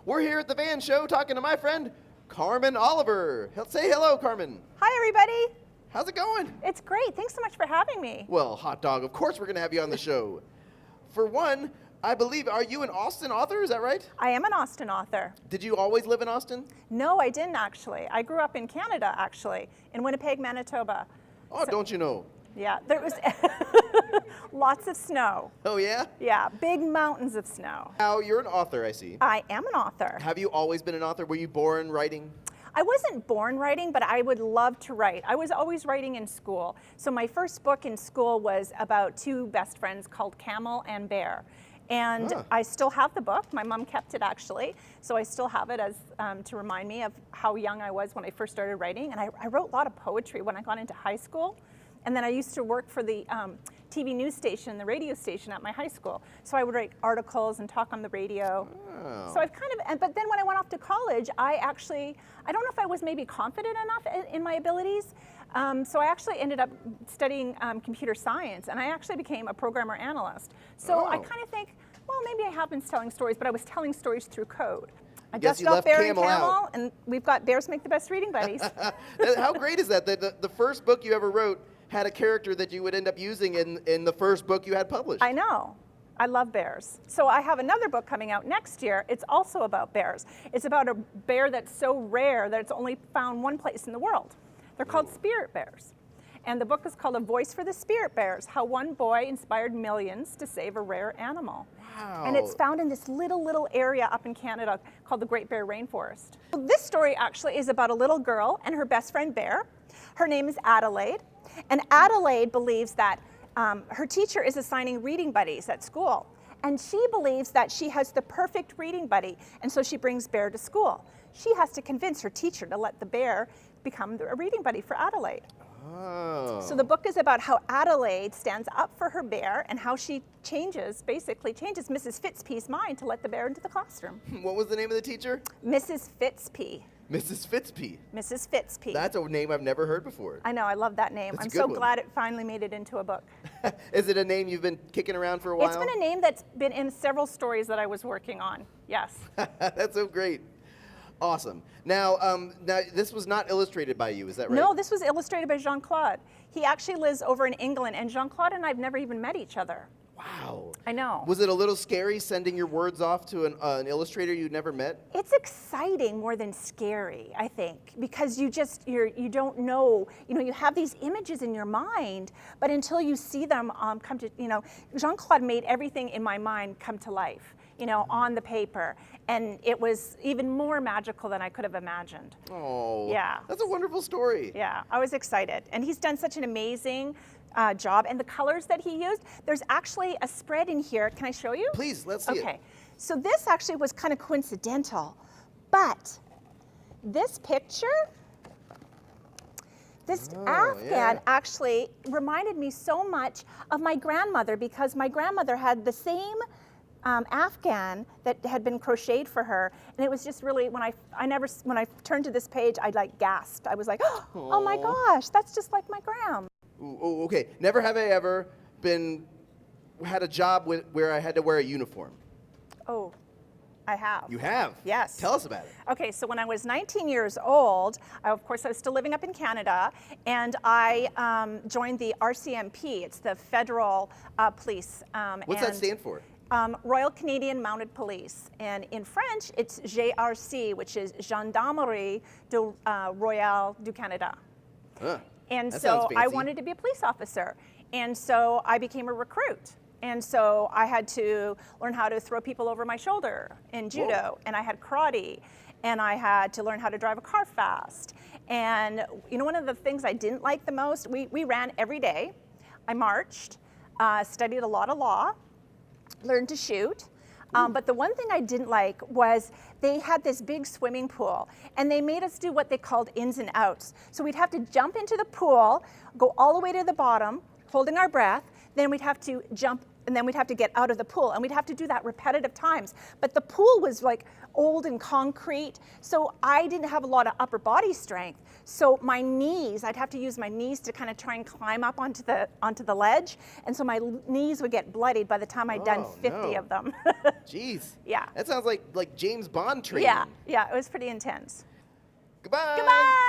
We're here at the Van Show talking to my friend, Carmen Oliver. Say hello, Carmen. Hi, everybody. How's it going? It's great. Thanks so much for having me. Well, hot dog, of course we're going to have you on the show. For one, I believe, are you an Austin author? Is that right? I am an Austin author. Did you always live in Austin? No, I didn't actually. I grew up in Canada, actually, in Winnipeg, Manitoba. Oh, don't you know? Yeah, there was lots of snow. Oh, yeah? Yeah, big mountains of snow. Now, you're an author, I see. I am an author. Have you always been an author? Were you born writing? I wasn't born writing, but I would love to write. I was always writing in school. So my first book in school was about two best friends called Camel and Bear. And I still have the book. My mom kept it, actually. So I still have it as to remind me of how young I was when I first started writing. And I wrote a lot of poetry when I got into high school. And then I used to work for the TV news station, the radio station at my high school. So I would write articles and talk on the radio. Oh. So I've but then when I went off to college, I don't know if I was maybe confident enough in my abilities. So I actually ended up studying computer science, and I actually became a programmer analyst. So I kind of think, well, maybe I have been telling stories, but I was telling stories through code. I Guess dusted you off left Bear Camel and Camel, out. and we've got Bears Make the Best Reading Buddies. How great is that? The first book you ever wrote had a character that you would end up using in the first book you had published. I know. I love bears. So I have another book coming out next year. It's also about bears. It's about a bear that's so rare that it's only found one place in the world. They're called spirit bears. And the book is called A Voice for the Spirit Bears, How One Boy Inspired Millions to Save a Rare Animal. Wow. And it's found in this little area up in Canada called the Great Bear Rainforest. So this story actually is about a little girl and her best friend bear. Her name is Adelaide. And Adelaide believes that her teacher is assigning reading buddies at school. And she believes that she has the perfect reading buddy. And so she brings Bear to school. She has to convince her teacher to let the bear become a reading buddy for Adelaide. Oh. So the book is about how Adelaide stands up for her bear and how she basically changes Mrs. Fitzpee's mind to let the bear into the classroom. What was the name of the teacher? Mrs. Fitzpee. Mrs. Fitzpee. Mrs. Fitzpee. That's a name I've never heard before. I know, I love that name. That's I'm a good so one. glad it finally made it into a book. Is it a name you've been kicking around for a while? It's been a name that's been in several stories that I was working on, yes. That's so great. Awesome. Now, this was not illustrated by you, is that right? No, this was illustrated by Jean-Claude. He actually lives over in England, and Jean-Claude and I have never even met each other. Wow. I know. Was it a little scary sending your words off to an illustrator you'd never met? It's exciting more than scary, I think, because you don't know, you have these images in your mind, but until you see them come to, Jean-Claude made everything in my mind come to life, on the paper, and it was even more magical than I could have imagined. Oh, yeah. That's a wonderful story. Yeah, I was excited, and he's done such an amazing job, and the colors that he used, there's actually a spread in here. Can I show you? Please, let's see it. Okay, so this actually was kind of coincidental, but this picture, this Afghan actually reminded me so much of my grandmother, because my grandmother had the same Afghan that had been crocheted for her, and it was just really, when I turned to this page, I gasped. I was like, oh my gosh, that's just like my gram. Ooh, okay. Never have I ever had a job where I had to wear a uniform. Oh, I have. You have? Yes. Tell us about it. Okay, so when I was 19 years old, of course I was still living up in Canada, and I joined the RCMP. It's the federal police. What's that stand for? Royal Canadian Mounted Police. And in French, it's GRC, which is Gendarmerie du Royal du Canada. Huh. And That so sounds I fancy. wanted to be a police officer. And so I became a recruit. And so I had to learn how to throw people over my shoulder in judo. Whoa. And I had karate. And I had to learn how to drive a car fast. And one of the things I didn't like the most, we ran every day. I marched, studied a lot of law, learned to shoot. But the one thing I didn't like was they had this big swimming pool, and they made us do what they called ins and outs. So we'd have to jump into the pool, go all the way to the bottom, holding our breath, then we'd have to jump and then we'd have to get out of the pool, and we'd have to do that repetitive times. But the pool was like old and concrete, so I didn't have a lot of upper body strength. So my knees, I'd have to use my knees to kind of try and climb up onto the ledge, and so my knees would get bloodied by the time I'd done 50 of them. Jeez. Yeah. That sounds like James Bond training. Yeah, it was pretty intense. Goodbye. Goodbye.